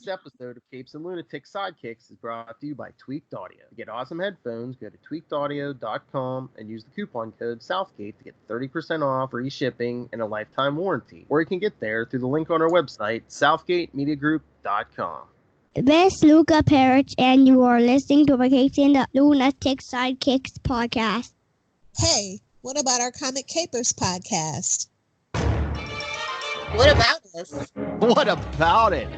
This episode of Capes and Lunatics Sidekicks is brought to you by Tweaked Audio. To get awesome headphones, go to tweakedaudio.com and use the coupon code Southgate to get 30% off, free shipping, and a lifetime warranty. Or you can get there through the link on our website, southgatemediagroup.com. This is Luca Parrish, and you are listening to the Capes and Lunatics Sidekicks Podcast. Hey, what about our Comic Capers podcast? What about us? What about it?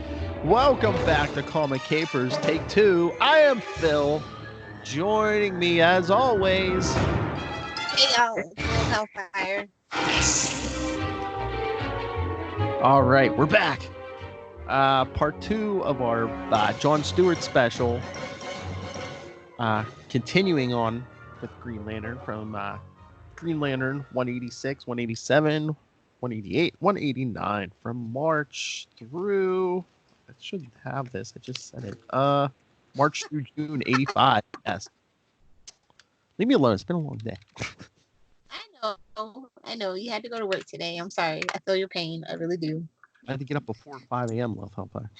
Welcome back to Comic Capers Take 2. I am Phil. Joining me as always. Hey y'all, it's Real Hellfire. All right, we're back. Part 2 of our John Stewart special. Continuing on with Green Lantern from Green Lantern 186, 187, 188, 189 from March through. I shouldn't have this. I just said it. March through June 85. Yes. Leave me alone. It's been a long day. I know. You had to go to work today. I'm sorry. I feel your pain. I really do. I had to get up before 5 a.m. Love Hellfire.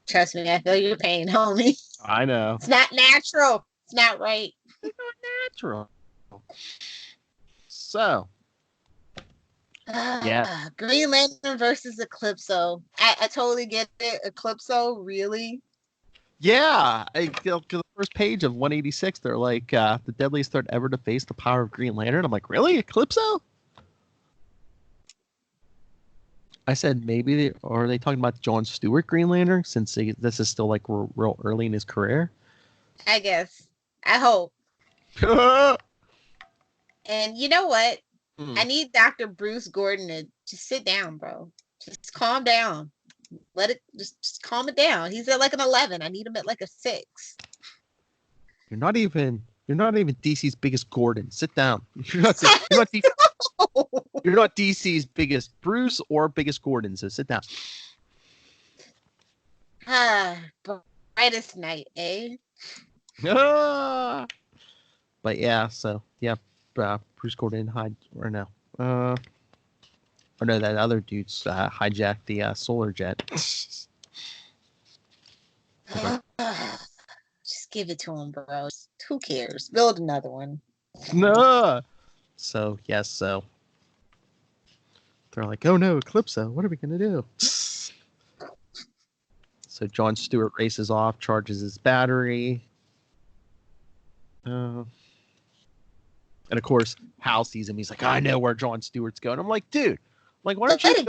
Trust me, I feel your pain, homie. I know. It's not natural. It's not right. It's not natural. So. Yeah. Green Lantern versus Eclipso. I totally get it. Eclipso, really? Yeah. The first page of 186, they're like, the deadliest threat ever to face the power of Green Lantern. I'm like, really? Eclipso? I said, maybe are they talking about John Stewart Green Lantern, since this is still like real early in his career? I guess. I hope. And you know what? I need Dr. Bruce Gordon to just sit down, bro. Just calm down. Let it just calm it down. He's at like an 11. I need him at like a 6. You're not even DC's biggest Gordon. Sit down. You're not DC's biggest Bruce or biggest Gordon. So sit down. Brightest night, eh? But yeah, so yeah. Bruce Gordon that other dude's hijacked the solar jet. Just give it to him, bro. Who cares? Build another one. No. So yes, so they're like, oh no, Eclipso, what are we gonna do? So John Stewart races off, charges his battery. And of course, Hal sees him. He's like, I know where John Stewart's going. I'm like, dude, why don't you let it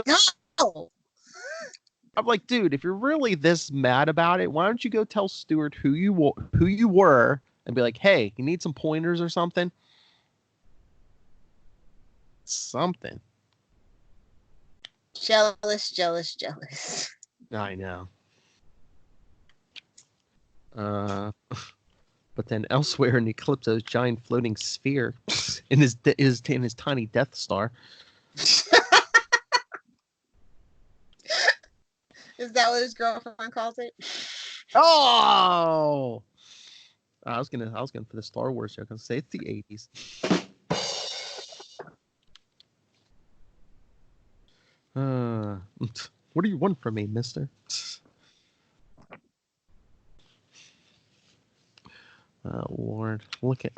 go? I'm like, dude, if you're really this mad about it, why don't you go tell Stewart who you were and be like, hey, you need some pointers or something? Something. Jealous. I know. But then elsewhere in Eclipso's giant floating sphere, in his tiny Death Star. Is that what his girlfriend calls it? Oh! I was gonna for the Star Wars joke. I was gonna say it's the 80s. What do you want from me, mister? Lord, look at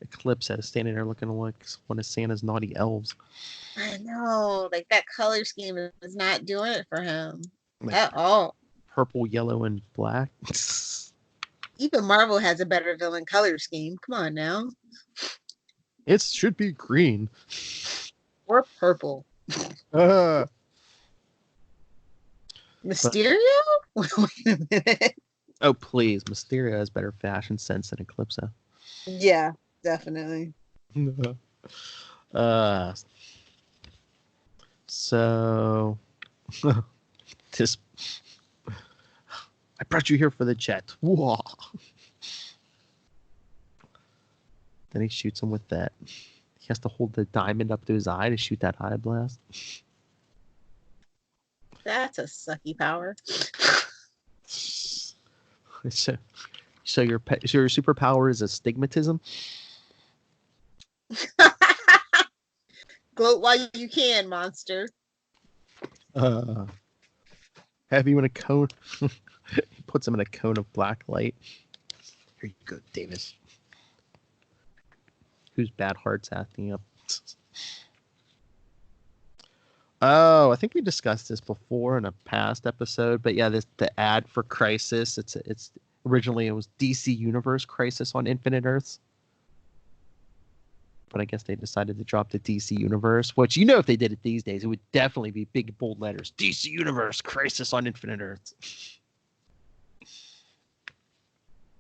Eclipso standing there looking like one of Santa's naughty elves. I know, like that color scheme is not doing it for him at all. Purple, yellow, and black. Even Marvel has a better villain color scheme. Come on now. It should be green. Or purple. Mysterio? Wait a minute. Oh, please. Mysterio has better fashion sense than Eclipso. Yeah, definitely. So, this... I brought you here for the jet. Whoa. Then he shoots him with that. He has to hold the diamond up to his eye to shoot that eye blast. That's a sucky power. So your superpower is astigmatism? Gloat while you can, monster. Have you in a cone? He puts him in a cone of black light. Here you go, Davis. Whose bad heart's acting up? Oh, I think we discussed this before in a past episode, but yeah, the ad for Crisis. It's originally it was DC Universe Crisis on Infinite Earths, but I guess they decided to drop the DC Universe. Which if they did it these days, it would definitely be big bold letters: DC Universe Crisis on Infinite Earths.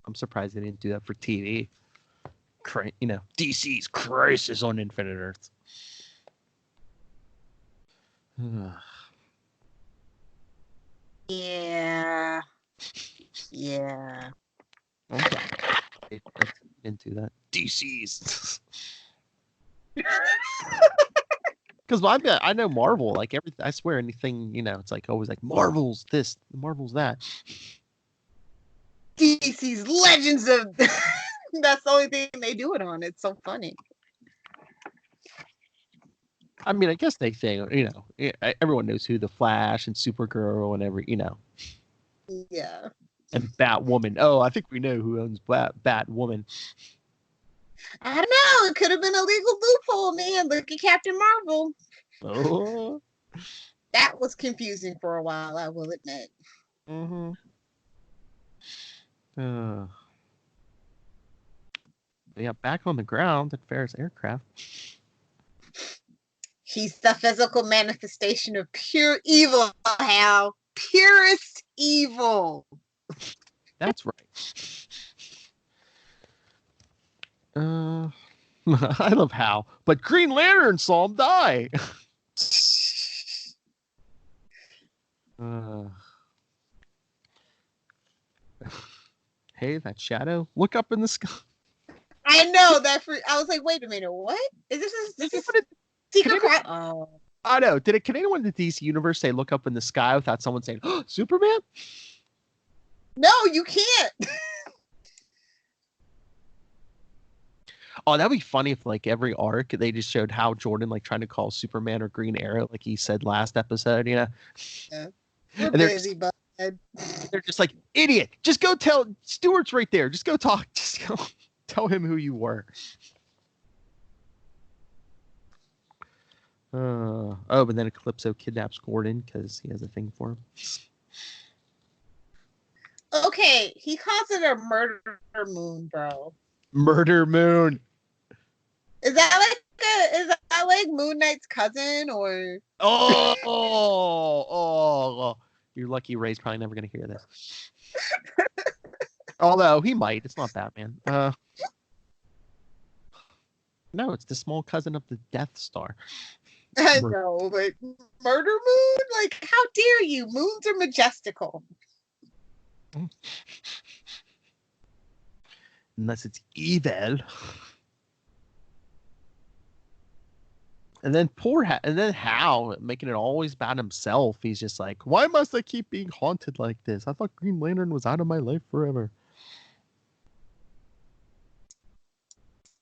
I'm surprised they didn't do that for TV. DC's Crisis on Infinite Earths. Yeah. Okay. Let's into that. DC's. Because I know Marvel, like everything. I swear anything, it's like always like Marvel's this, Marvel's that. DC's Legends of. That's the only thing they do it on. It's so funny. I mean, I guess they say, everyone knows who the Flash and Supergirl and Yeah. And Batwoman. Oh, I think we know who owns Batwoman. I don't know. It could have been a legal loophole, man. Look at Captain Marvel. Oh. That was confusing for a while, I will admit. Mm-hmm. Yeah, back on the ground at Ferris Aircraft. He's the physical manifestation of pure evil, Hal. Purest evil. That's right. I love Hal, but Green Lantern saw him die. Hey, that shadow. Look up in the sky. I know that. I was like, wait a minute, what? Is this secret crime? Oh. I know. Can anyone in the DC universe say look up in the sky without someone saying, oh, Superman? No, you can't. Oh, that'd be funny if like every arc they just showed Hal Jordan like trying to call Superman or Green Arrow, like he said last episode, Yeah. We're busy, bud. They're just like, idiot. Just go tell Stewart's right there. Just go talk. Just go tell him who you were. But then Eclipso kidnaps Gordon because he has a thing for him. Okay, he calls it a murder moon, bro. Murder moon. Is that like Moon Knight's cousin or? Oh! You're lucky. Ray's probably never gonna hear this. Although he might. It's not Batman. No, it's the small cousin of the Death Star. I know, but murder moon? Like, how dare you? Moons are majestical. Unless it's evil. And then Hal making it always about himself. He's just like, why must I keep being haunted like this? I thought Green Lantern was out of my life forever.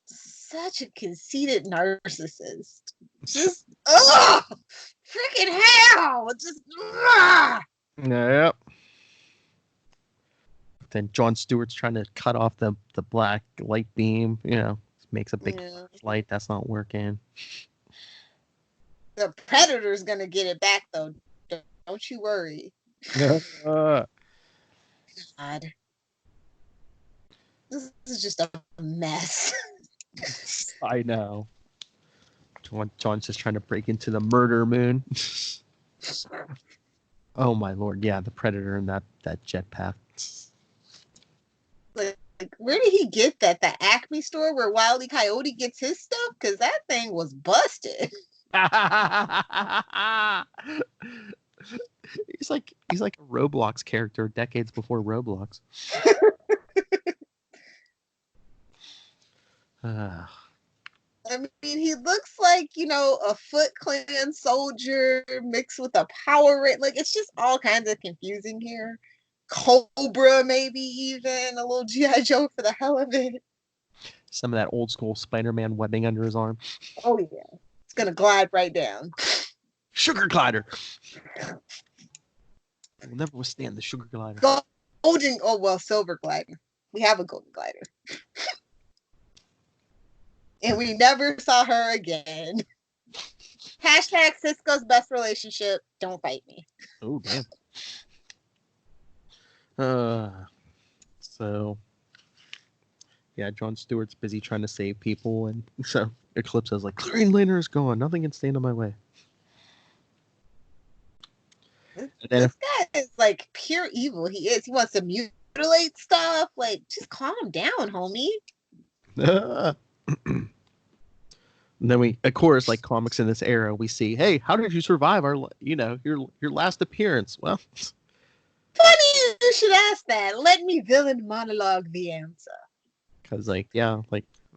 Such a conceited narcissist. Just, freaking hell! Just, Yep. Then John Stewart's trying to cut off the black light beam. Makes a big light that's not working. The Predator's gonna get it back, though. Don't you worry. God. This is just a mess. I know. John's just trying to break into the murder moon. Oh my lord, yeah, the Predator and that jetpack. Like, where did he get that? The Acme store where Wile E. Coyote gets his stuff? Because that thing was busted. He's like a Roblox character decades before Roblox. I mean, he looks like, a Foot Clan soldier mixed with a Power Ranger. Like, it's just all kinds of confusing here. Cobra, maybe even a little G.I. Joe for the hell of it. Some of that old school Spider-Man webbing under his arm. Oh, yeah. It's going to glide right down. Sugar glider. We'll never withstand the sugar glider. Golden, oh well, silver glider. We have a golden glider. And we never saw her again. Hashtag Cisco's best relationship. Don't fight me. Oh, damn. So, yeah, Jon Stewart's busy trying to save people, and so Eclipse's like, Green Lantern is gone. Nothing can stand in my way. This guy is like pure evil. He is. He wants to mutilate stuff. Like, just calm down, homie. And then we, of course, like comics in this era, we see, hey, how did you survive our, your last appearance? Well, Funny you should ask that. Let me villain monologue the answer. because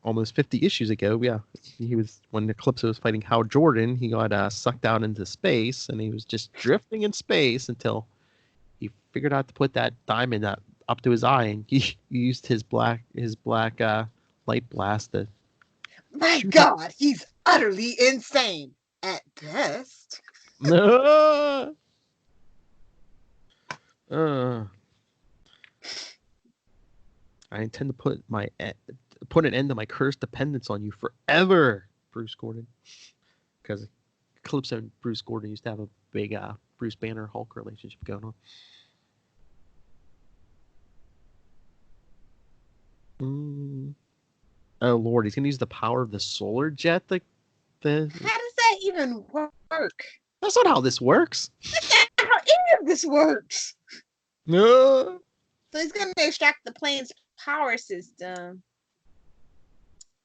almost 50 issues ago, he was, when Eclipse was fighting Hal Jordan, he got sucked out into space, and he was just drifting in space until he figured out to put that diamond up to his eye, and he used his black light blast to. My God, he's utterly insane at best. No. I intend to put an end to my cursed dependence on you forever, Bruce Gordon. Because Eclipse and Bruce Gordon used to have a big Bruce Banner Hulk relationship going on. Oh Lord, he's gonna use the power of the solar jet. How does that even work? That's not how this works. That's not how any of this works. No. So he's gonna extract the plane's power system.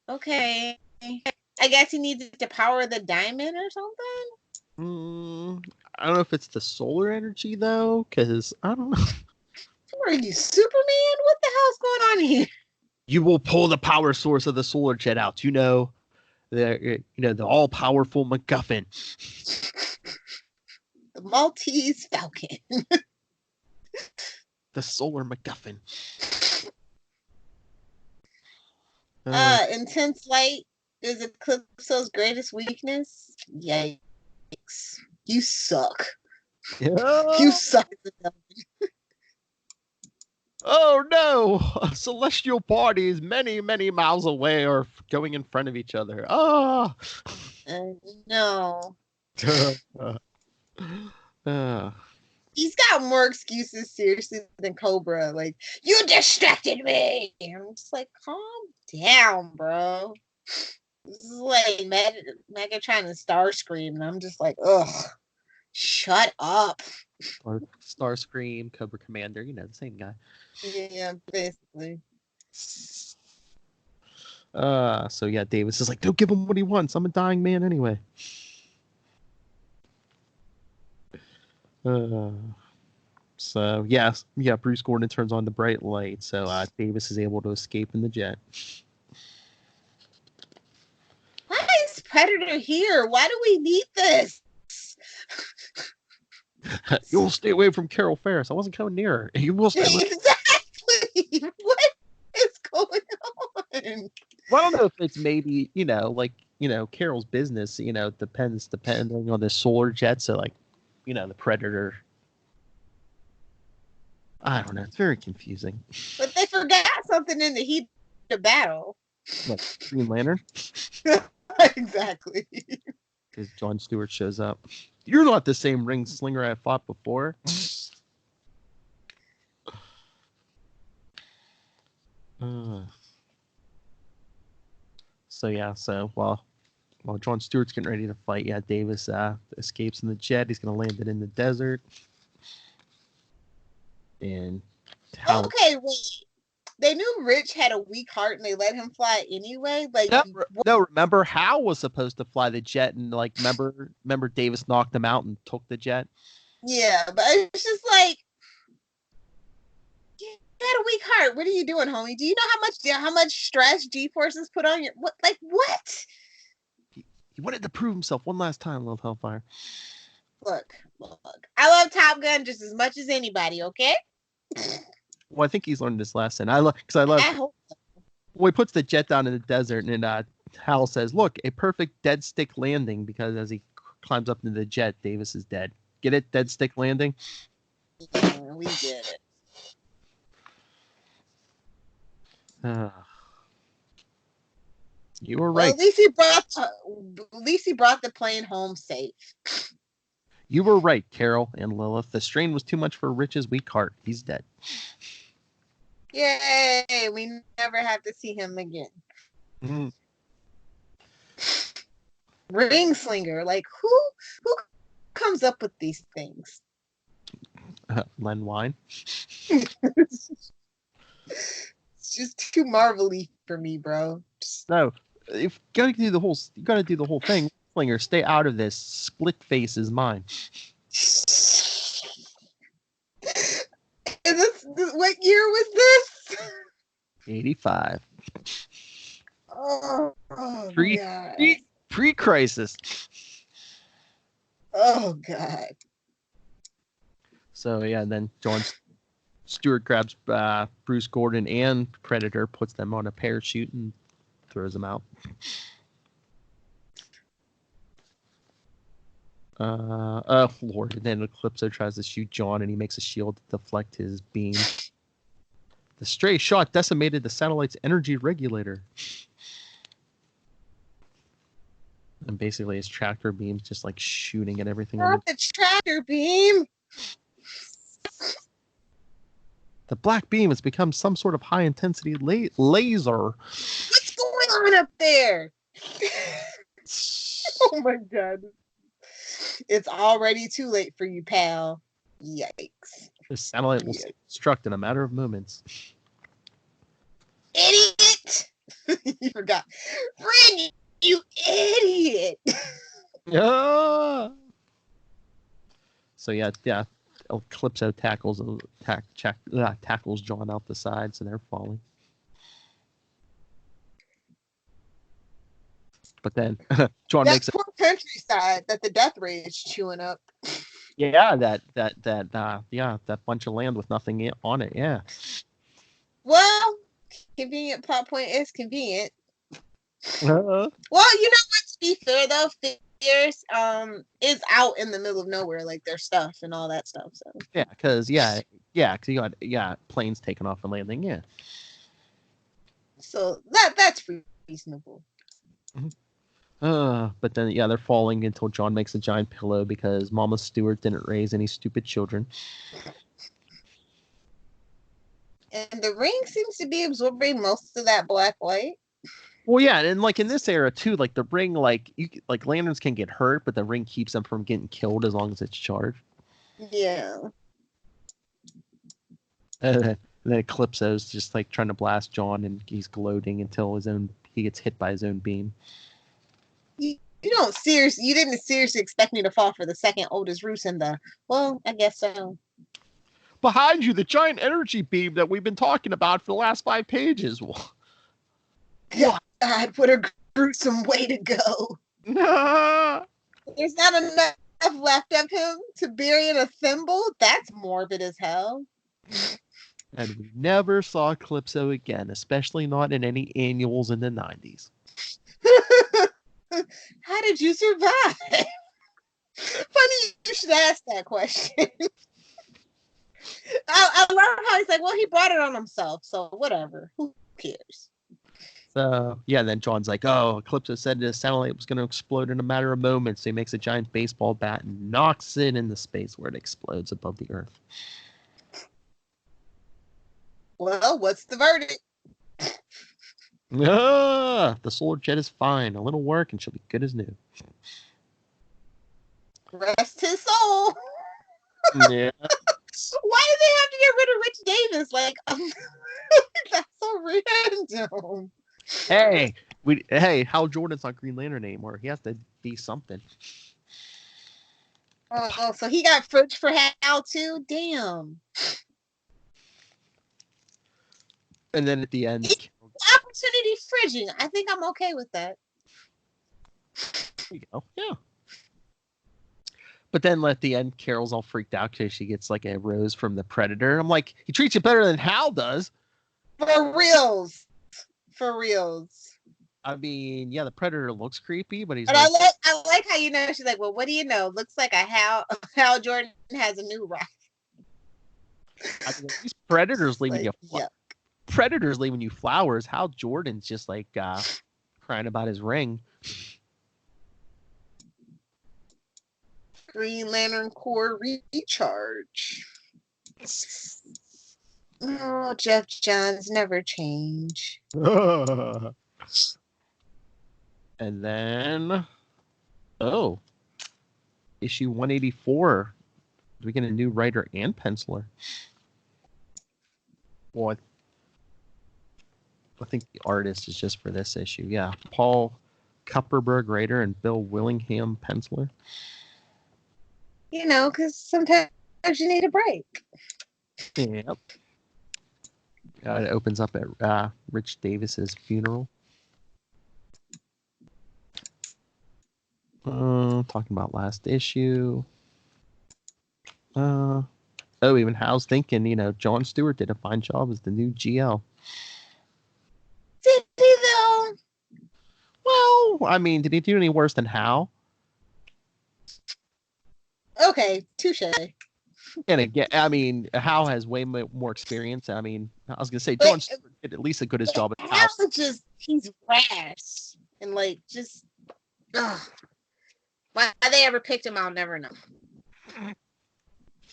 Okay. I guess he needs it to power the diamond or something? I don't know if it's the solar energy though, because I don't know. Are you Superman? What the hell's going on here? You will pull the power source of the solar jet out. The all-powerful MacGuffin. The Maltese Falcon. The solar MacGuffin. Intense light is Eclipse's greatest weakness. Yikes. You suck. Yeah. You suck. Oh no! Celestial bodies many, many miles away are going in front of each other. Oh! No. uh. He's got more excuses, seriously, than Cobra. Like, you distracted me! And I'm just like, calm down, bro. This is like Megatron and Starscream, and I'm just like, ugh. Shut up. Or Starscream, Cobra Commander, the same guy. Yeah, basically. So yeah, Davis is like, don't give him what he wants. I'm a dying man anyway. So yeah, Bruce Gordon turns on the bright light, so Davis is able to escape in the jet. Why is Predator here? Why do we need this? You'll stay away from Carol Ferris. I wasn't coming near her. You will stay away. Exactly. What is going on? Well, I don't know if it's maybe, Carol's business, depending on the solar jet. So, the Predator. I don't know. It's very confusing. But they forgot something in the heat of battle. What, Green Lantern? Exactly. Because Jon Stewart shows up. You're not the same ring slinger I fought before. So while Jon Stewart's getting ready to fight, Davis escapes in the jet. He's going to land it in the desert. And okay, wait. They knew Rich had a weak heart and they let him fly anyway. No, remember Hal was supposed to fly the jet, and remember Davis knocked him out and took the jet. Yeah, but it's just like, you had a weak heart. What are you doing, homie? Do you know how much stress G-forces put on your what? He wanted to prove himself one last time, Love Hellfire. Look. I love Top Gun just as much as anybody. Okay. Well, I think he's learned this lesson. I hope so. Well, he puts the jet down in the desert, and Hal says, "Look, a perfect dead stick landing." Because as he climbs up into the jet, Davis is dead. Get it? Dead stick landing. Yeah, we get it. You were Well, right. at least he brought the plane home safe. You were right, Carol and Lilith. The strain was too much for Rich's weak heart. He's dead. Yay! We never have to see him again. Mm-hmm. Ring slinger, like who comes up with these things? Len Wein. It's just too marvelly for me, bro. No, if you gotta do the whole thing. Slinger, stay out of this. Split face is mine. And what year was this? 85. Oh God. Pre-crisis. Oh God. So yeah, and then Stewart grabs Bruce Gordon and Predator, puts them on a parachute, and throws them out. Lord. And then Eclipso tries to shoot John, and he makes a shield to deflect his beam. The stray shot decimated the satellite's energy regulator. And basically his tractor beam's just like shooting at everything. Not the tractor beam. The black beam has become some sort of high-intensity laser. What's going on up there? Oh my God. It's already too late for you, pal. Yikes. The satellite will self-destruct in a matter of moments. Idiot! You forgot. Fred, you idiot! Yeah. So yeah. Eclipso tackles John out the side, so they're falling. But then John that makes poor countryside that the death ray is chewing up. Yeah, that bunch of land with nothing on it. Yeah. Well, convenient plot point is convenient. Uh-huh. Well, you know what? To be fair, though, Fierce is out in the middle of nowhere, like their stuff and all that stuff. So Yeah, because you got planes taking off and landing. Yeah. So that's reasonable. But then they're falling until John makes a giant pillow because Mama Stewart didn't raise any stupid children. And the ring seems to be absorbing most of that black light. Well, yeah, and like in this era too, like the ring, like lanterns can get hurt, but the ring keeps them from getting killed as long as it's charged. Yeah. And then Eclipso's just like trying to blast John, and he's gloating until he gets hit by his own beam. You didn't seriously expect me to fall for the second oldest roost in the. Well, I guess so. Behind you, the giant energy beam that we've been talking about for the last 5 pages. God, what a gruesome way to go. There's not enough left of him to bury in a thimble? That's morbid as hell. And we never saw Calypso again, especially not in any annuals in the 90s. How did you survive? Funny you should ask that question. I love how he's like, well, he brought it on himself, so whatever. Who cares? So, yeah, then John's like, oh, Calypso said the satellite was going to explode in a matter of moments. So he makes a giant baseball bat and knocks it into space where it explodes above the Earth. Well, what's the verdict? The solar jet is fine. A little work and she'll be good as new. Rest his soul. Yeah. Why do they have to get rid of Rich Davis? Like, that's so random. Hey, Hal Jordan's not Green Lantern anymore. He has to be something. Oh, so he got fridge for Hal too? Damn. And then at the end, Opportunity fridging. I think I'm okay with that. There you go. Yeah. But then at the end, Carol's all freaked out because she gets like a rose from the Predator. I'm like, he treats you better than Hal does. For reals. For reals. I mean, yeah, the Predator looks creepy, but he's. And I like how she's like, well, what do you know? Looks like Hal Jordan has a new rifle. I mean, at least Predator's leaving Like, you. yeah. Predator's leaving you flowers. Hal Jordan's just like crying about his ring. Green Lantern Corps recharge. Oh, Jeff Johns never change. And then, issue 184. Do we get a new writer and penciler? Well, I think the artist is just for this issue. Yeah, Paul Kupperberg, writer, and Bill Willingham, penciler. You know, because sometimes you need a break. Yep. It opens up at Rich Davis's funeral. Talking about last issue. Even Hal's thinking, John Stewart did a fine job as the new GL. Did he though? Well, I mean, did he do any worse than Hal? Okay, touche. And again, I mean, Hal has way more experience. I mean, I was gonna say John Stewart did at least as good as job as Hal. Hal he's rash and like just. Ugh. Why they ever picked him, I'll never know.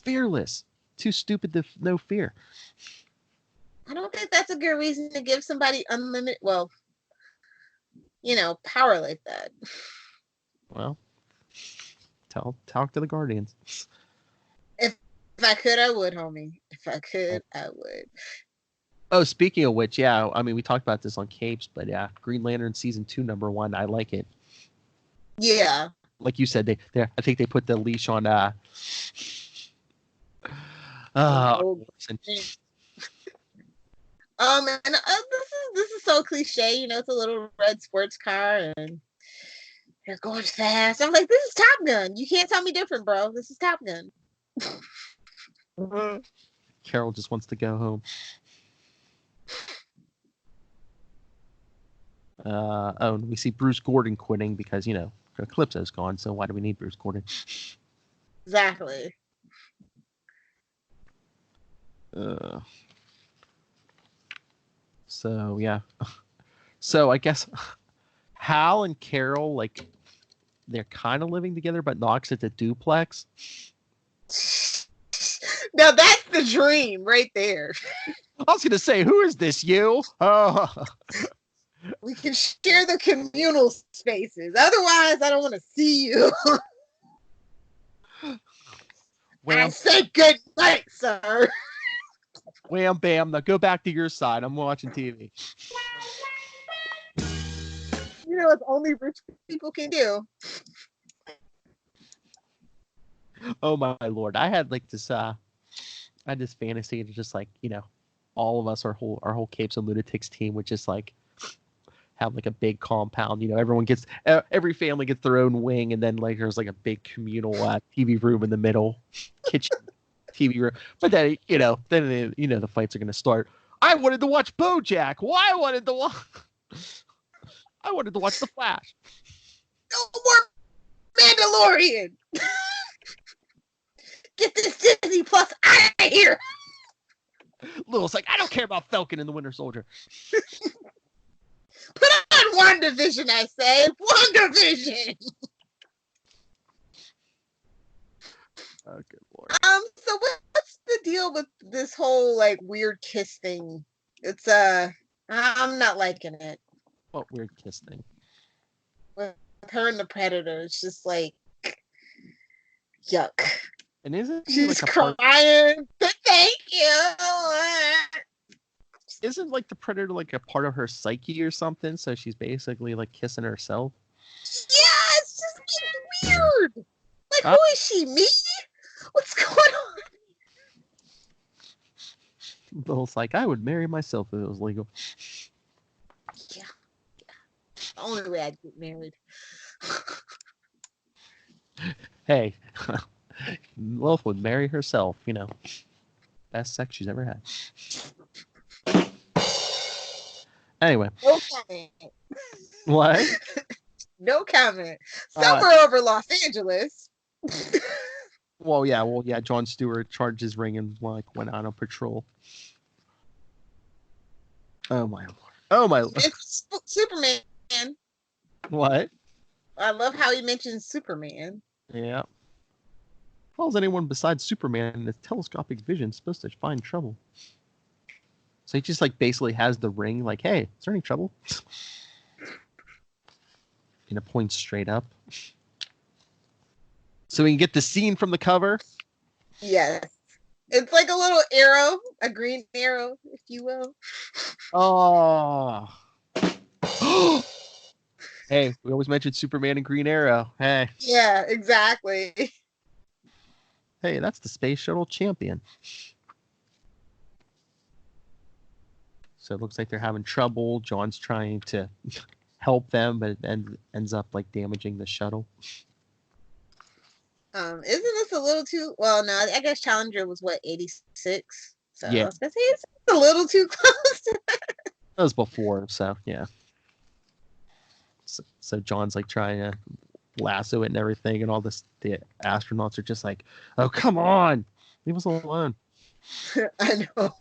Fearless, too stupid to know fear. I don't think that's a good reason to give somebody unlimited, power like that. Well, talk to the Guardians. If I could, I would, homie. If I could, I would. Oh, speaking of which, yeah, I mean, we talked about this on Capes, but yeah, Green Lantern season 2, #1, I like it. Yeah. Like you said, I think they put the leash on. And this is so cliche, it's a little red sports car and it's going fast. I'm like, this is Top Gun. You can't tell me different, bro. This is Top Gun. Carol just wants to go home. And we see Bruce Gordon quitting because Eclipso's gone. So why do we need Bruce Gordon? Exactly. So yeah. So I guess Hal and Carol, like, they're kind of living together, but Knox at the duplex. Now that's the dream right there. I was gonna say, who is this? You? Oh. We can share the communal spaces. Otherwise, I don't want to see you. I say good night, sir. Wham, bam. Now go back to your side. I'm watching TV. It's only rich people can do. Oh my Lord. I had like this fantasy to just like, all of us, our whole Capes and Lunatics team would just like have like a big compound, every family gets their own wing, and then like there's like a big communal TV room in the middle, kitchen TV room. But then the fights are gonna start. I wanted to watch BoJack. Why I wanted to watch The Flash. No more Mandalorian. Get this Disney Plus out of here. Little's like, I don't care about Falcon and the Winter Soldier. Put on WandaVision, I say. WandaVision. Oh, good Lord. So what's the deal with this whole like weird kiss thing? It's I'm not liking it. What weird kiss thing? With her and the Predator, it's just like yuck. And isn't she's like crying? Thank you. Isn't like the Predator like a part of her psyche or something? So she's basically like kissing herself. Yeah, it's just weird. Like, who is she? Me? What's going on? Little's like, I would marry myself if it was legal. Yeah. The only way I'd get married. Hey, Lilith would marry herself, Best sex she's ever had. Anyway. No comment. What? No comment. Somewhere over Los Angeles. Well, yeah. John Stewart charged his ring and went on a patrol. Oh my lord! Oh my! It's Superman. What? I love how he mentions Superman. Yeah. How is anyone besides Superman in his telescopic vision supposed to find trouble? So he just basically has the ring. Like, hey, is there any trouble? And it points straight up. So we can get the scene from the cover. Yes. It's like a little arrow, a green arrow, if you will. Oh. Hey, we always mentioned Superman and Green Arrow. Hey. Yeah, exactly. Hey, that's the Space Shuttle champion. So it looks like they're having trouble. John's trying to help them, but it ends up damaging the shuttle. Isn't this a little too? Well, no, I guess Challenger was 86. So Yeah. I was gonna say it's a little too close. That was before, so yeah. So John's trying to lasso it and everything, and all the astronauts are just like, "Oh, come on, leave us alone." I know.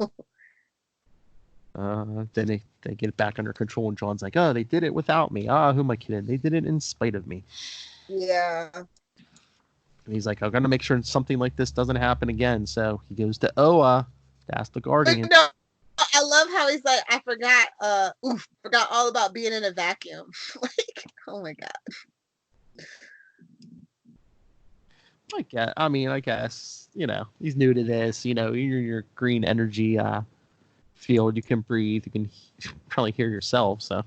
Then they get it back under control, and John's like, "Oh, they did it without me. Ah, who am I kidding? They did it in spite of me." Yeah. And he's like, "I'm gonna make sure something like this doesn't happen again." So he goes to Oa to ask the Guardian. No, I love how he's like, I forgot all about being in a vacuum. Oh my god. I guess, he's new to this. Your green energy field. You can breathe. You can probably hear yourself. So,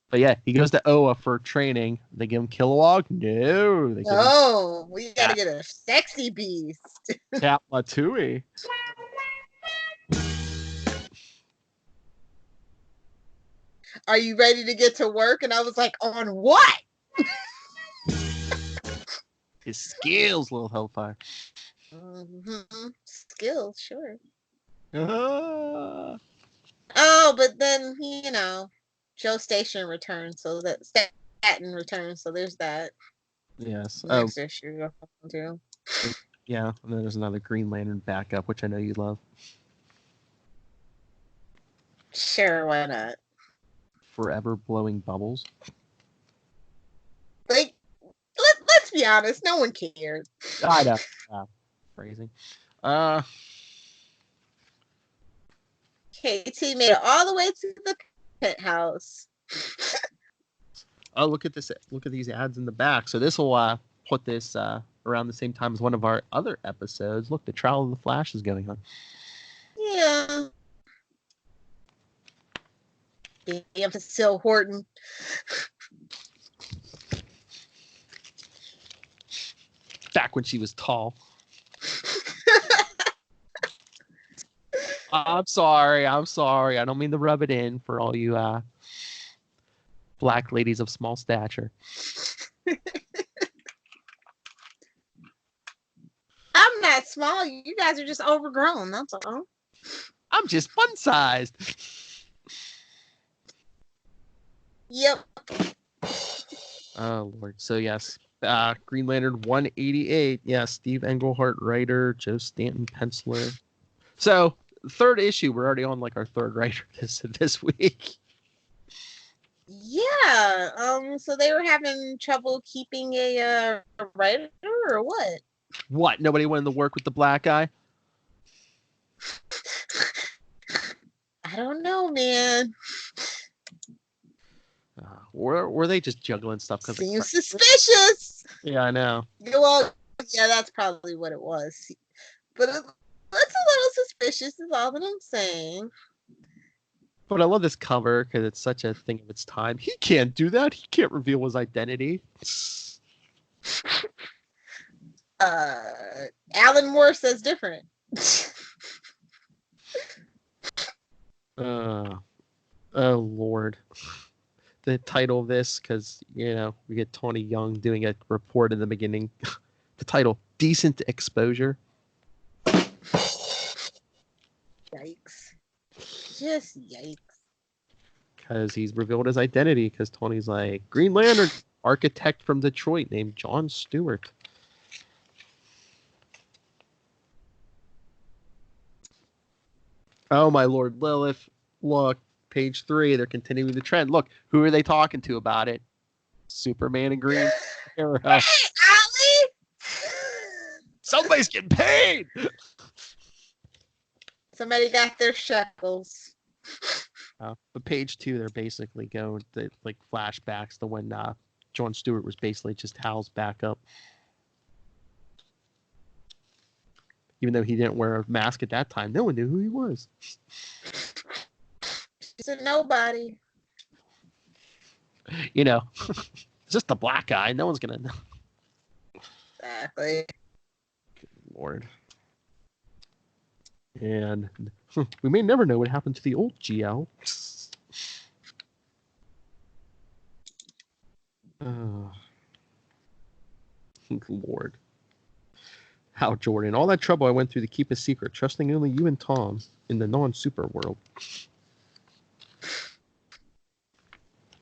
but yeah, he goes to Oa for training. They give him Kilowog. No, they give him We gotta get a sexy beast. Tapmatui. Are you ready to get to work? And I was like, on what? His skills, little Hellfire. Mm-hmm. Skills, sure. Uh, Oh, but then Joe Station returns, so that Staten returns, so there's that. yes. Next issue too. Yeah. And then there's another Green Lantern backup, which I know you love. Sure, why not? Forever blowing bubbles. Let's be honest, no one cared. I know. Phrasing. KT made it all the way to the penthouse. Oh, look at this! Look at these ads in the back. So this will put this around the same time as one of our other episodes. Look, the Trial of the Flash is going on. Yeah. Damn, Phil Horton. Back when she was tall. I'm sorry. I don't mean to rub it in for all you black ladies of small stature. I'm not small. You guys are just overgrown. That's all. I'm just fun-sized. Yep. Oh, Lord. So, yes. Green Lantern 188. Yeah, Steve Englehart, writer. Joe Stanton, penciler. So, third issue. We're already on our third writer this week. Yeah. So they were having trouble keeping a writer or what? What? Nobody wanted to work with the black guy? I don't know, man. Were they just juggling stuff? Seems suspicious. Yeah, I know. Well, yeah, that's probably what it was. But it's a little suspicious is all that I'm saying. But I love this cover because it's such a thing of its time. He can't do that. He can't reveal his identity. Alan Moore says different. Oh, Lord. The title of this, because, we get Tony Young doing a report in the beginning. The title, Decent Exposure. Yikes. Just yikes. Because he's revealed his identity, because Tony's like, Green Lantern, architect from Detroit named John Stewart. Oh, my Lord, Lilith. Look, page 3. They're continuing the trend. Look, who are they talking to about it? Superman and Green Arrow. Hey, Ollie! Somebody's getting paid! Somebody got their shekels. But page 2, they're basically going to, like, flashbacks to when John Stewart was basically just Hal's backup. Even though he didn't wear a mask at that time, no one knew who he was. He's a nobody. You know, it's just a black guy. No one's going to know. Exactly. Good Lord. And we may never know what happened to the old GL. Lord. How, Jordan? All that trouble I went through to keep a secret, trusting only you and Tom in the non-super world.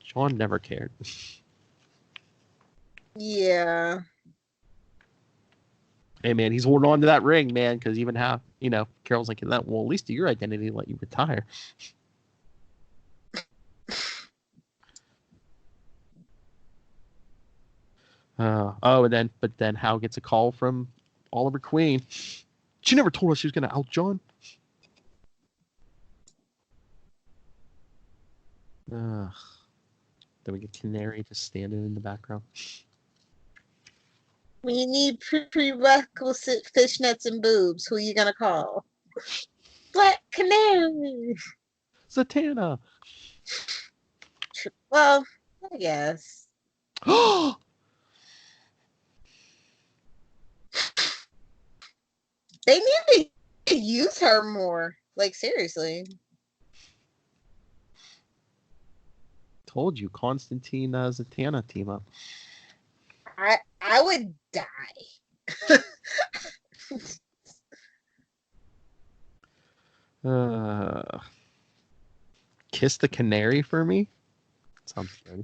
John never cared. Yeah. Hey, man, he's holding on to that ring, man, because even Carol's like, well, at least your identity let you retire. But then Hal gets a call from Oliver Queen. She never told us she was going to out John. Then we get Canary just standing in the background. We need prerequisite fishnets and boobs. Who are you gonna call? Black Canary. Zatanna. Well, I guess. They need to use her more. Like, seriously. Told you, Constantine Zatanna team up. I would die. Kiss the Canary for me? Sounds good.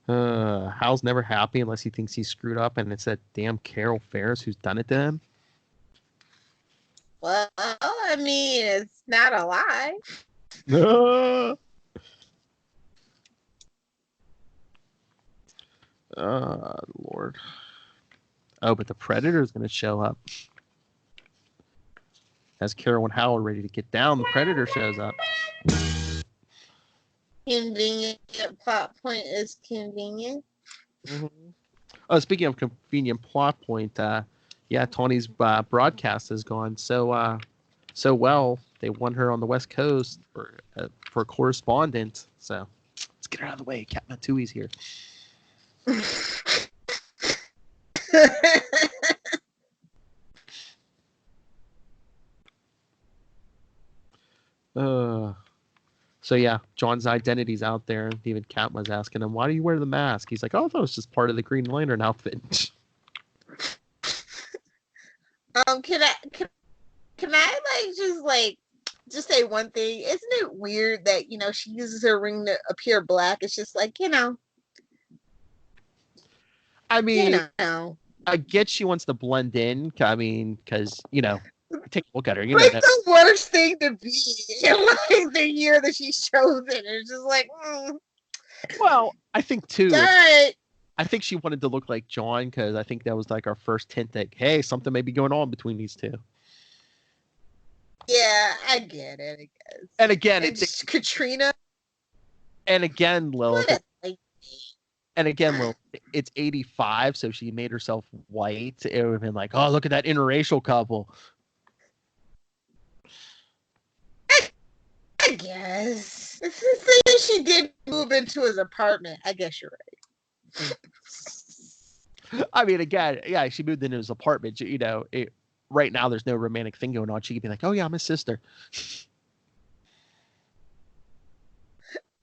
Hal's never happy unless he thinks he's screwed up, and it's that damn Carol Ferris who's done it to him. Well, I mean, it's not a lie. Lord. Oh, but the Predator's going to show up. As Carol and Hal are ready to get down, the Predator shows up. Convenient plot point is convenient. Mm-hmm. Oh, speaking of convenient plot point, Tawny's broadcast has gone so well. They won her on the West Coast for correspondent. So let's get her out of the way. Cat Matui's here. So yeah, John's identity's out there. Even Cat was asking him, "Why do you wear the mask?" He's like, "Oh, I thought it was just part of the Green Lantern outfit." Can I just say one thing? Isn't it weird that she uses her ring to appear black? It's just like I mean, I get she wants to blend in. I mean, because take a look at her. The worst thing to be in the year that she's chosen. It's just like, Well, I think too. Right. I think she wanted to look like John because I think that was like our first hint that hey, something may be going on between these two. Yeah, I get it. I guess. And again, it's Katrina. And again, Lil. And again, Lil, it's 85, so she made herself white. It would have been like, oh, look at that interracial couple. I guess. Since she did move into his apartment, I guess you're right. I mean, again, yeah, she moved into his apartment. Right now, there's no romantic thing going on. She could be like, oh, yeah, I'm his sister.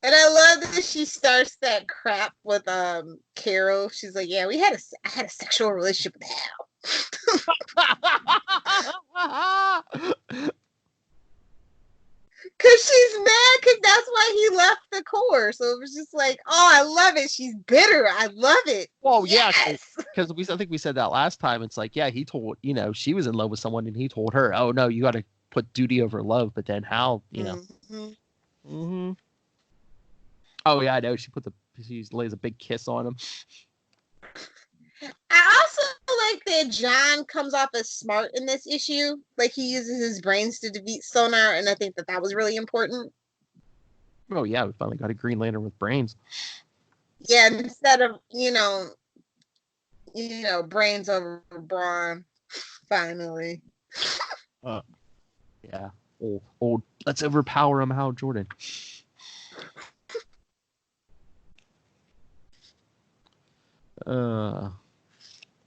And I love that she starts that crap with Carol. She's like, yeah, I had a sexual relationship with Hal. Because she's mad because that's why he left the Corps. So it was just like, oh, I love it. She's bitter. I love it. Well, yes! yeah, because I think we said that last time. It's like, yeah, he told, she was in love with someone and he told her, oh, no, you got to put duty over love. But then Hal, Oh, yeah, I know. She lays a big kiss on him. I also like that John comes off as smart in this issue. Like, he uses his brains to defeat Sonar, and I think that was really important. Oh, yeah, we finally got a Green Lantern with brains. Yeah, instead of, brains over brawn, finally. Yeah, old. Let's overpower him, Hal Jordan.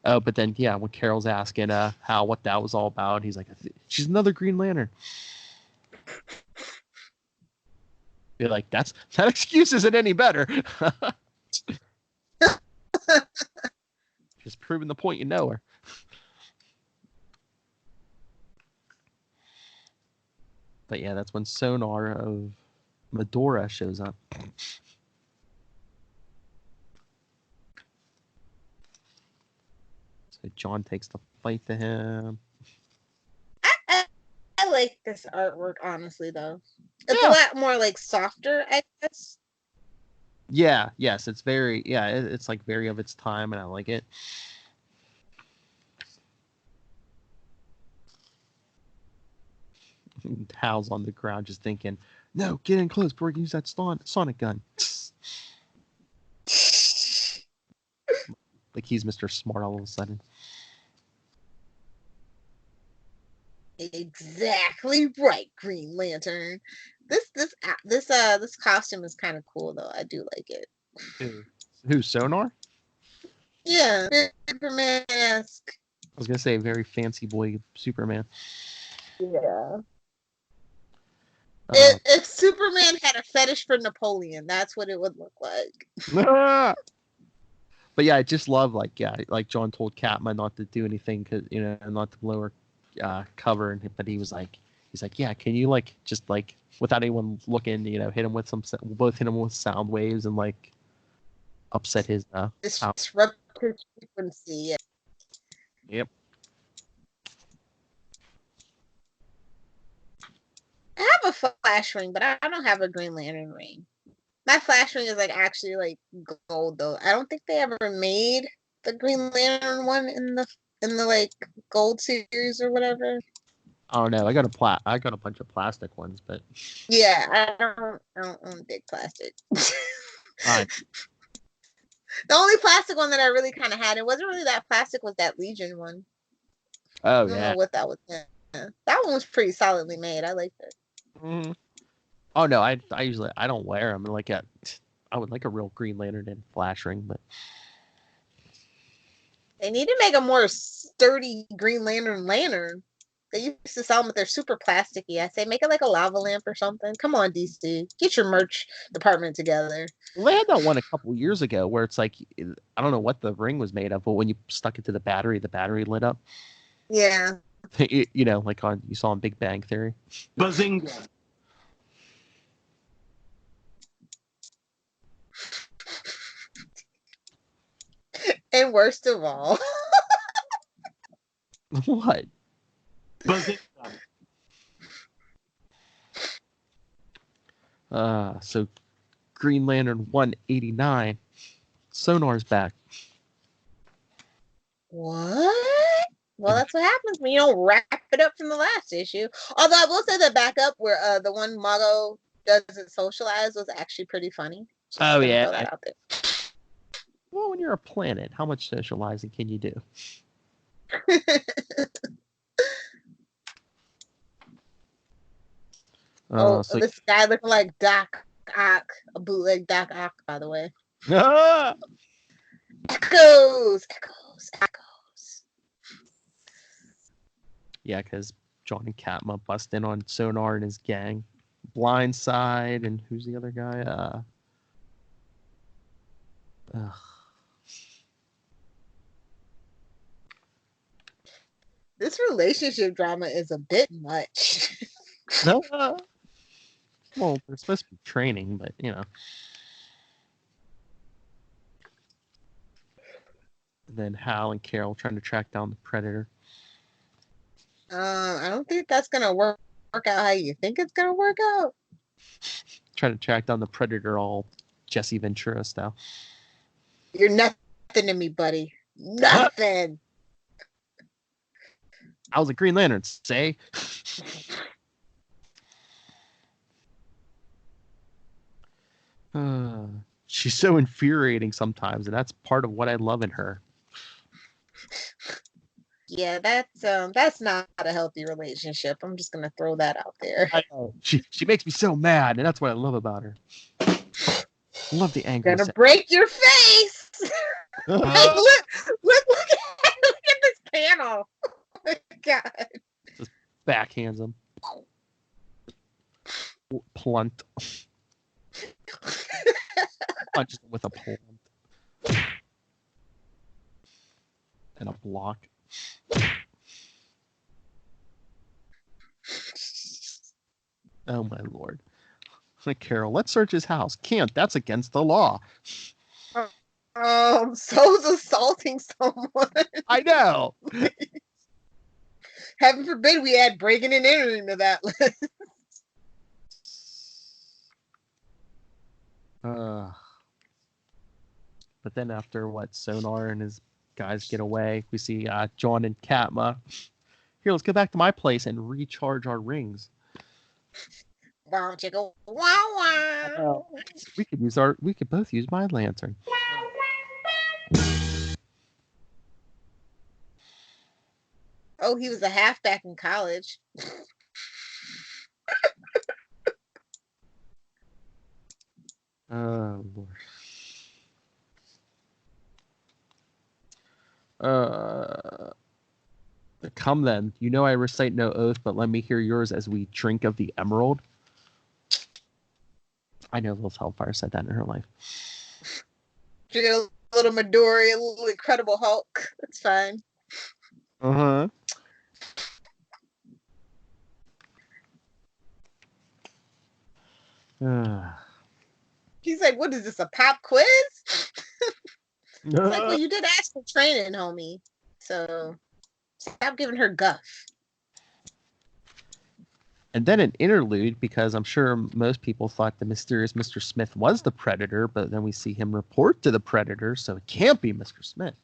But then, yeah, when Carol's asking Hal what that was all about, he's like, she's another Green Lantern. Be like, that excuse isn't any better. Just proving the point, her. But yeah, that's when Sonar of Medora shows up. So John takes the fight to him. I like this artwork, honestly, though. It's a lot more, like, softer, I guess. Yeah, yes, it's very, it's like very of its time, and I like it. Hal's on the ground just thinking, no, get in close before we can use that sonic gun. Like he's Mr. Smart all of a sudden. Exactly right, Green Lantern. This costume is kind of cool, though. I do like it. Who, Sonar? Yeah, Superman mask. I was gonna say very fancy boy Superman. Yeah. If Superman had a fetish for Napoleon, that's what it would look like. But yeah, I just love like John told Catman not to do anything because not to blow her cover, but he's like, yeah, can you like just like without anyone looking, hit him with sound waves and like upset his disrupt his frequency. Yeah. Yep. I have a flash ring, but I don't have a Green Lantern ring. My flash ring is like actually like gold though. I don't think they ever made the Green Lantern one in the like gold series or whatever. I don't know. I got a bunch of plastic ones, but yeah, I don't own big plastic. Right. The only plastic one that I really kind of had, it wasn't really that plastic, was that Legion one. Oh, I don't know what that was. Yeah. That one was pretty solidly made. I liked it. Mm-hmm. Oh no, I usually I don't wear them. I would like a real Green Lantern and flash ring, but they need to make a more sturdy Green lantern. They used to sell them, but they're super plasticky. I say make it like a lava lamp or something. Come on, DC, get your merch department together. Well, they had that one a couple years ago where it's like I don't know what the ring was made of, but when you stuck it to the battery lit up. Yeah. Like you saw in Big Bang Theory. Bazinga. And worst of all, what? Bazinga. So Green Lantern 189, Sonar's back. What? Well, that's what happens when you don't wrap it up from the last issue. Although I will say the backup where the one Mago doesn't socialize was actually pretty funny. So oh yeah. throw that out there. Well, when you're a planet, how much socializing can you do? So this guy looking like Doc Ock, a bootleg Doc Ock, by the way. Echoes. Yeah, because John and Katma bust in on Sonar and his gang. Blindside, and who's the other guy? This relationship drama is a bit much. No. Well, they're supposed to be training, but you know. And then Hal and Carol trying to track down the predator. I don't think that's gonna work out how you think it's gonna work out. Trying to track down the predator all Jesse Ventura style. You're nothing to me, buddy. Nothing. I was a Green Lantern, say. She's so infuriating sometimes, and that's part of what I love in her. Yeah, that's not a healthy relationship. I'm just gonna throw that out there. I know. She makes me so mad, and that's what I love about her. I love the anger. Gonna break your face. Like, look at this panel. Oh my God. Just backhands him. Plunt. Punches him with a plunt. And a block. Oh my lord. Carol, let's search his house. Can't. That's against the law. So's assaulting someone. I know. Heaven forbid we add breaking and entering to that list. But then after Sonar and his guys get away, we see John and Katma. Here, let's go back to my place and recharge our rings. Wow, chicka, wow. We could both use my lantern. Oh, he was a halfback in college. Oh Lord. Come then. You know I recite no oath, but let me hear yours as we drink of the emerald. I know Liz Hellfire said that in her life. You get a little Midori, a little Incredible Hulk. It's fine. Uh-huh. He's like, what is this, a pop quiz? It's like, well, you did ask for training, homie. So stop giving her guff. And then an interlude, because I'm sure most people thought the mysterious Mr. Smith was the Predator, but then we see him report to the Predator, so it can't be Mr. Smith.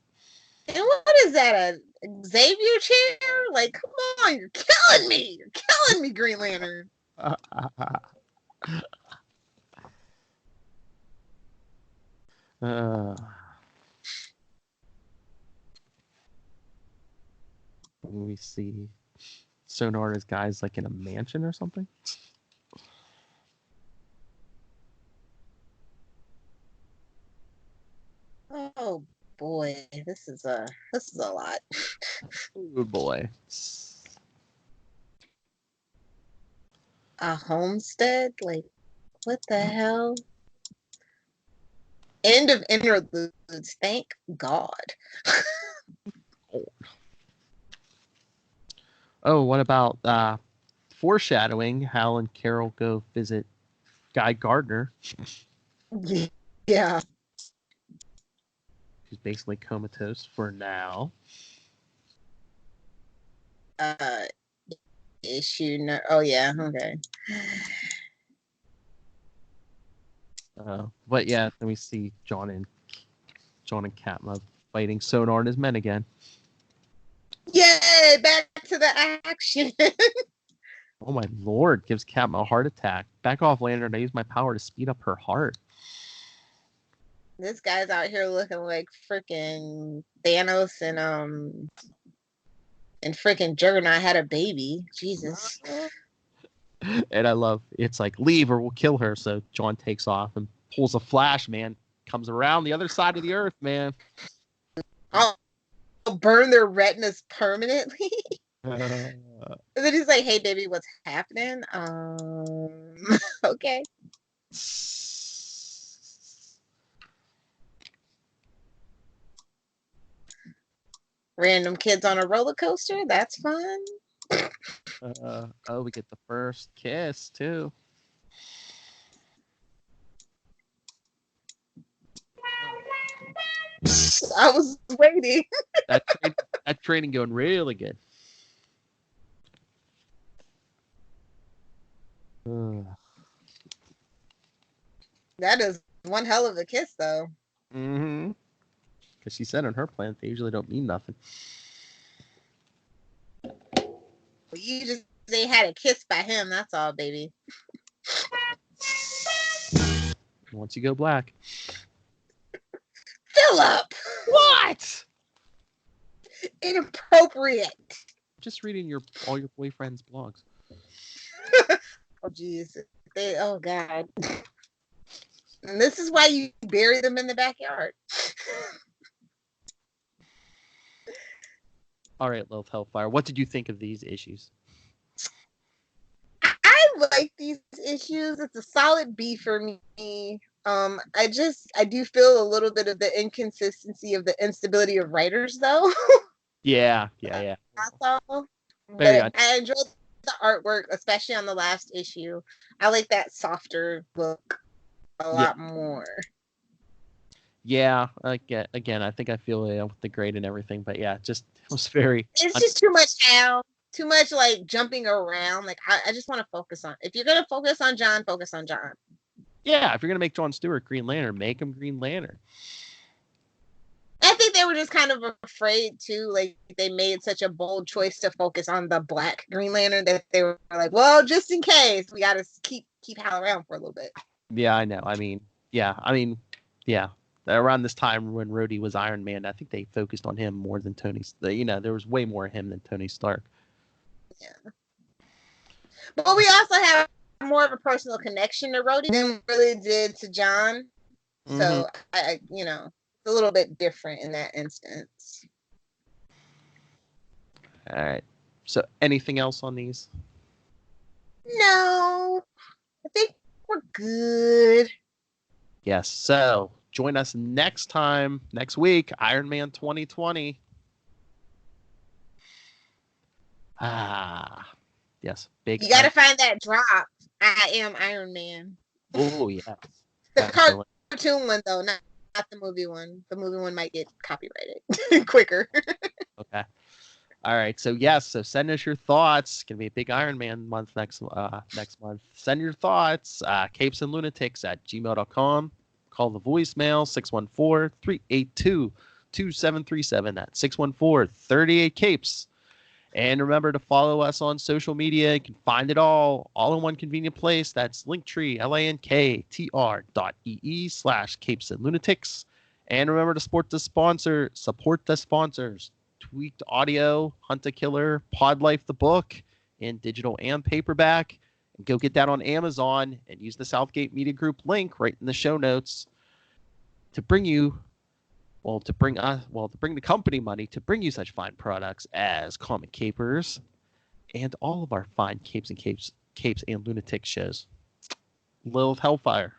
And what is that, a Xavier chair? Like, come on, you're killing me. You're killing me, Green Lantern. We see Sonar and his guys like in a mansion or something. Oh boy, this is a lot. Oh boy. A homestead? Like, what the hell? End of interludes. Thank God. Oh, what about foreshadowing? Hal and Carol go visit Guy Gardner. Yeah. He's basically comatose for now. Issue no. Oh yeah. Okay. But yeah, then we see John and Katma fighting Sonar and his men again. Yay! Back to the action. Oh my lord! Gives Katma a heart attack. Back off, Lantern. I use my power to speed up her heart. This guy's out here looking like freaking Thanos and freaking Juggernaut had a baby. Jesus. And I love it's like leave or we'll kill her. So John takes off and pulls a flash, man. Comes around the other side of the earth, man. I'll burn their retinas permanently. And then he's like, "Hey, baby, what's happening?" Okay. Random kids on a roller coaster. That's fun. We get the first kiss too. I was waiting. that training going really good. That is one hell of a kiss, though. Mm-hmm. Because she said on her plant they usually don't mean nothing. You just they had a kiss by him. That's all, baby. Once you go black. Philip! What? Inappropriate. Just reading all your boyfriend's blogs. Oh, jeez. Oh, God. And this is why you bury them in the backyard. All right, Lilith Hellfire. What did you think of these issues? I like these issues. It's a solid B for me. I do feel a little bit of the inconsistency of the instability of writers, though. Yeah. That's all. Very But I enjoyed the artwork, especially on the last issue. I like that softer look a lot more. Yeah, again, I think I feel with the grade and everything, but yeah, just it was very. It's just too much too much like jumping around. Like I just want to focus on. If you're gonna focus on John, focus on John. Yeah, if you're gonna make John Stewart Green Lantern, make him Green Lantern. I think they were just kind of afraid too. Like they made such a bold choice to focus on the Black Green Lantern that they were like, well, just in case, we got to keep Hal around for a little bit. Yeah, I know. I mean, yeah. Around this time when Rhodey was Iron Man, I think they focused on him more than Tony. There was way more of him than Tony Stark. Yeah. But we also have more of a personal connection to Rhodey than we really did to John. So, I it's a little bit different in that instance. All right. So, anything else on these? No. I think we're good. Yes. So, join us next week, Iron Man 2020. Yes. Big. You got to find that drop. I am Iron Man. Oh, yes. The cartoon one, though, not the movie one. The movie one might get copyrighted quicker. Okay. All right. So, yes. So, send us your thoughts. It's going to be a big Iron Man month next month. Send your thoughts. capesandlunatics@gmail.com. Call the voicemail 614-382-2737. That's 614-38-CAPES. And remember to follow us on social media. You can find it all in one convenient place. That's Linktree, linktr.ee/capesandlunatics. And remember to support the sponsors. Tweaked Audio, Hunt a Killer, Pod Life the book, in digital and paperback. And go get that on Amazon and use the Southgate Media Group link right in the show notes to bring the company money to bring you such fine products as Comic Capers and all of our fine Capes and Lunatic shows. Lilith Hellfire.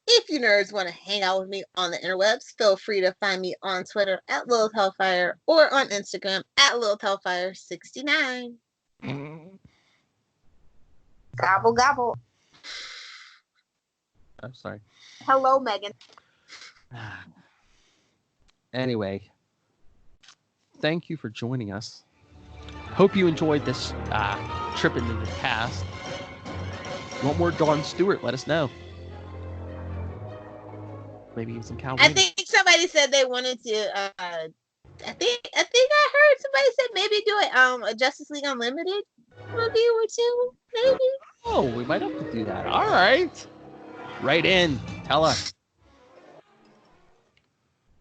If you nerds want to hang out with me on the interwebs, feel free to find me on Twitter at Lilith Hellfire or on Instagram at Lilith Hellfire69. Gobble, gobble. I'm sorry. Hello, Megan. Anyway, thank you for joining us. Hope you enjoyed this trip into the past. Want more John Stewart? Let us know. Maybe even some Calvin. I think somebody said they wanted to. I think I heard somebody said maybe do a Justice League Unlimited review or two, maybe. Oh, we might have to do that. All right. Write in. Tell us.